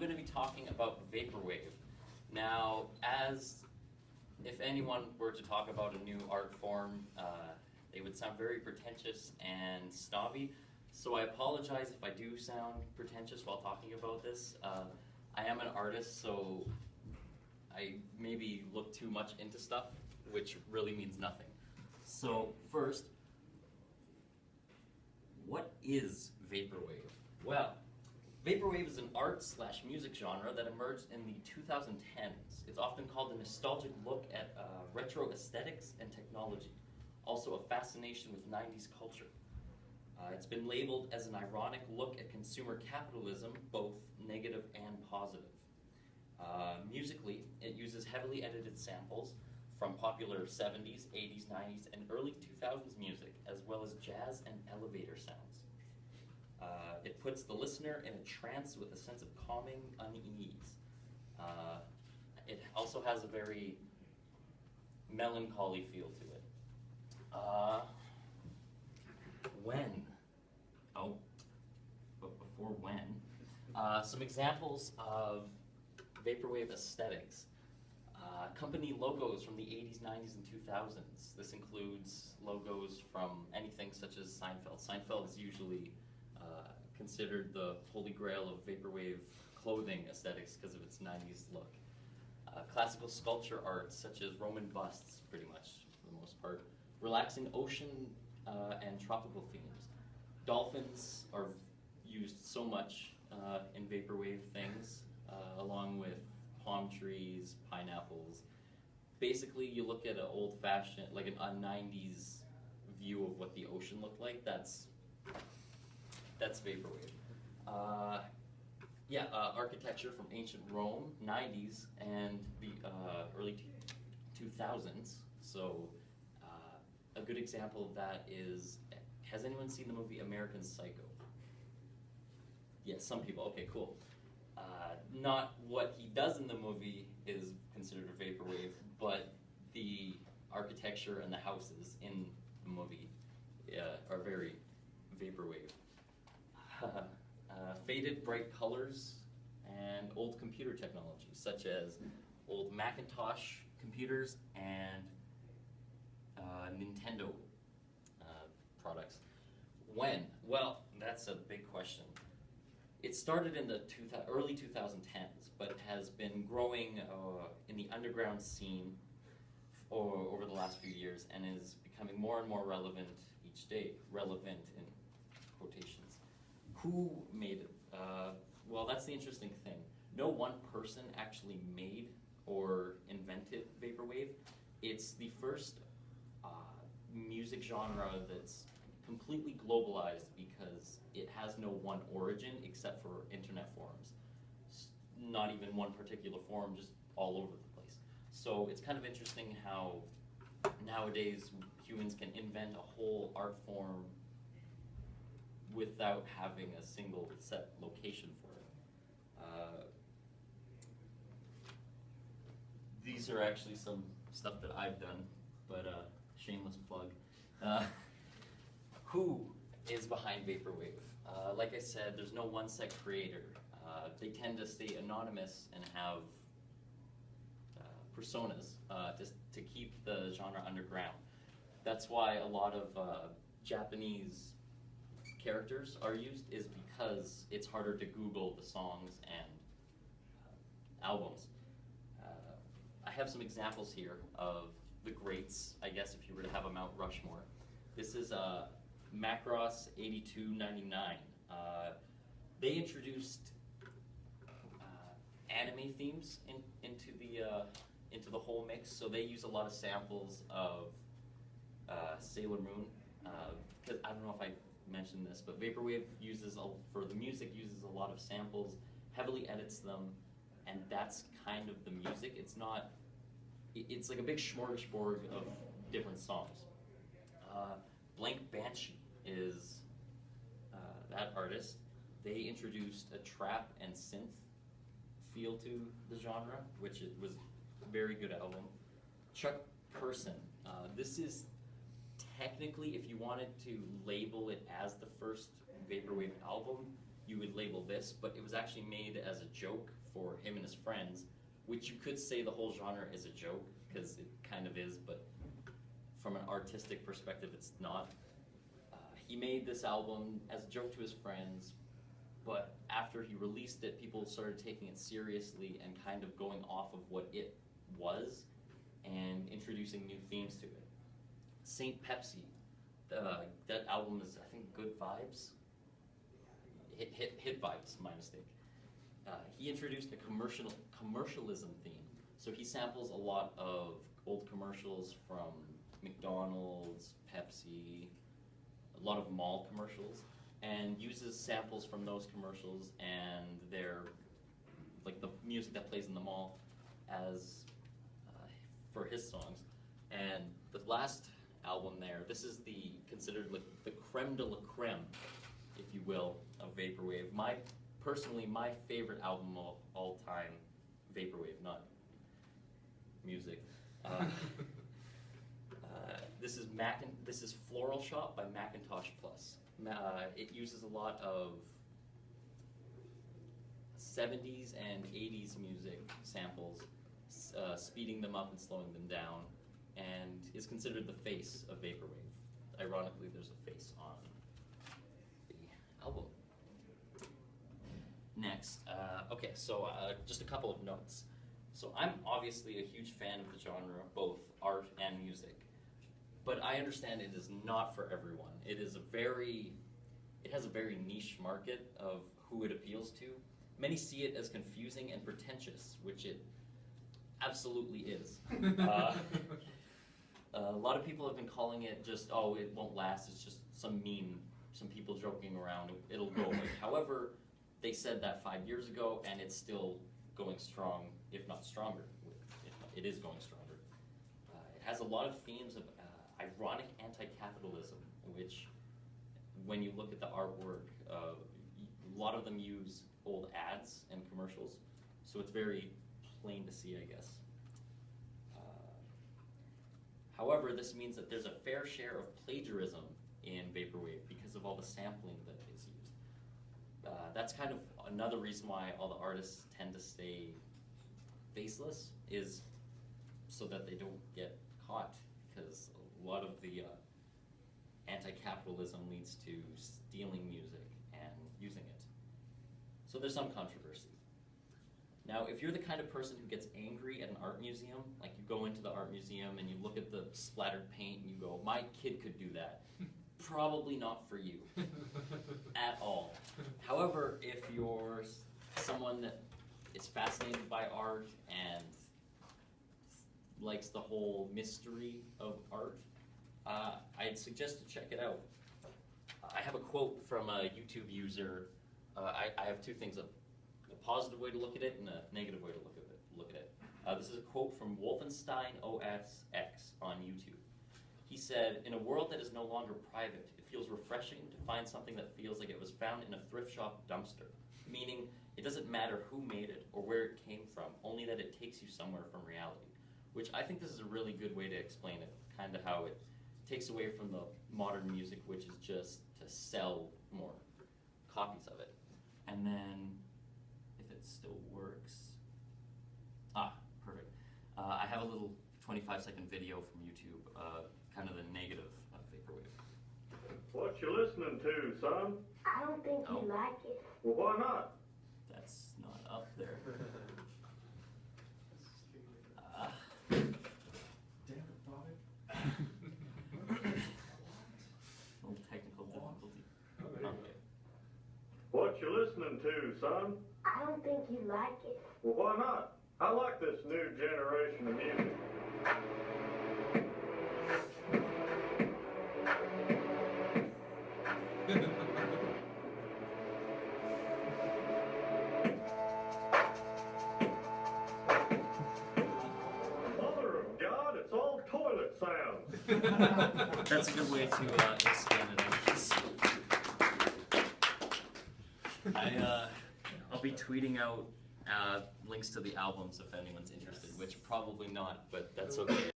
going to be talking about Vaporwave. Now, if anyone were to talk about a new art form, they would sound very pretentious and snobby. So I apologize if I do sound pretentious while talking about this. I am an artist, so I maybe look too much into stuff, which really means nothing. So first, what is Vaporwave? Well, Vaporwave is an art/music genre that emerged in the 2010s. It's often called a nostalgic look at retro aesthetics and technology, also a fascination with 90s culture. It's been labeled as an ironic look at consumer capitalism, both negative and positive. Musically, it uses heavily edited samples from popular 70s, 80s, 90s, and early 2000s music, as well as jazz and elevator sounds. It puts the listener in a trance with a sense of calming unease. It also has a very melancholy feel to it. When? Oh, but before when, some examples of Vaporwave aesthetics. Company logos from the 80s, 90s, and 2000s. This includes logos from anything such as Seinfeld. Seinfeld is usually considered the holy grail of Vaporwave clothing aesthetics because of its 90s look. Classical sculpture art such as Roman busts, pretty much for the most part. Relaxing ocean and tropical themes. Dolphins are used so much in Vaporwave things, along with palm trees, pineapples. Basically, you look at an old-fashioned, like a 90s view of what the ocean looked like, that's Vaporwave. Architecture from ancient Rome, 90s, and the early 2000s. So a good example of that is, has anyone seen the movie American Psycho? Yes, some people. Okay, cool. Not what he does in the movie is considered a Vaporwave, but the architecture and the houses in the movie are very Vaporwave. Faded bright colors and old computer technology, such as old Macintosh computers and Nintendo products. When? Well, that's a big question. It started in the early 2010s, but has been growing in the underground scene over the last few years and is becoming more and more relevant each day. Relevant in quotations. Who made it? Well, that's the interesting thing. No one person actually made or invented Vaporwave. It's the first music genre that's completely globalized because it has no one origin except for internet forums. Not even one particular forum, just all over the place. So it's kind of interesting how nowadays humans can invent a whole art form without having a single set location for it. These are actually some stuff that I've done, but shameless plug. Who is behind Vaporwave? Like I said, there's no one set creator. They tend to stay anonymous and have personas to keep the genre underground. That's why a lot of Japanese characters are used, is because it's harder to Google the songs and albums. I have some examples here of the greats, I guess, if you were to have a Mount Rushmore. This is Macross 8299. They introduced anime themes into the whole mix, so they use a lot of samples of Sailor Moon. Because I don't know if I mentioned this, but Vaporwave for the music uses a lot of samples, heavily edits them, and that's kind of the music. It's like a big smorgasbord of different songs. Blank Banshee is that artist. They introduced a trap and synth feel to the genre, which it was a very good album. Chuck Person. This is technically, if you wanted to label it as the first Vaporwave album, you would label this, but it was actually made as a joke for him and his friends, which you could say the whole genre is a joke, because it kind of is, but from an artistic perspective, it's not. He made this album as a joke to his friends, but after he released it, people started taking it seriously and kind of going off of what it was and introducing new themes to it. Saint Pepsi, that album is, I think, Good Vibes? Hit Vibes, my mistake. He introduced a commercialism theme. So he samples a lot of old commercials from McDonald's, Pepsi, a lot of mall commercials, and uses samples from those commercials and like the music that plays in the mall as for his songs. And the last album there, this is considered like the creme de la creme, if you will, of Vaporwave. Personally, my favorite album of all time, Vaporwave, not music. This is Floral Shop by Macintosh Plus. It uses a lot of 70s and 80s music samples, speeding them up and slowing them down, and is considered the face of Vaporwave. Ironically, there's a face on the album. Next, okay, so just a couple of notes. So I'm obviously a huge fan of the genre, both art and music, but I understand it is not for everyone. It has a very niche market of who it appeals to. Many see it as confusing and pretentious, which it absolutely is. A lot of people have been calling it just, oh, it won't last, it's just some meme, some people joking around, it'll go away. However, they said that 5 years ago, and it's still going strong, if not stronger. It is going stronger. It has a lot of themes of ironic anti-capitalism, which, when you look at the artwork, a lot of them use old ads and commercials, so it's very plain to see, I guess. However, this means that there's a fair share of plagiarism in Vaporwave because of all the sampling that is used. That's kind of another reason why all the artists tend to stay faceless, is so that they don't get caught, because a lot of the anti-capitalism leads to stealing music and using it. So there's some controversy. Now, if you're the kind of person who gets angry at an art museum, like you go into the art museum and you look at the splattered paint and you go, my kid could do that, probably not for you at all. However, if you're someone that is fascinated by art and likes the whole mystery of art, I'd suggest to check it out. I have a quote from a YouTube user. I have two things, a positive way to look at it and a negative way to look at it. This is a quote from Wolfenstein OSX on YouTube. He said, "In a world that is no longer private, it feels refreshing to find something that feels like it was found in a thrift shop dumpster." Meaning, it doesn't matter who made it or where it came from, only that it takes you somewhere from reality. Which I think this is a really good way to explain it, kind of how it takes away from the modern music, which is just to sell more copies of it. And then, if it still works, perfect. I have a little 25-second video from YouTube, kind of the negative of Vaporwave. What you listening to, son? I don't think you like it. Well, why not? That's not up there. Damn it, Bobby. Little technical difficulty. Okay. Okay. What you listening to, son? I don't think you like it. Well, why not? I like this new generation of music. Mother of God, it's all toilet sounds. That's a good way to expand it, I guess. I'll be tweeting out links to the albums if anyone's interested, which probably not, but that's okay.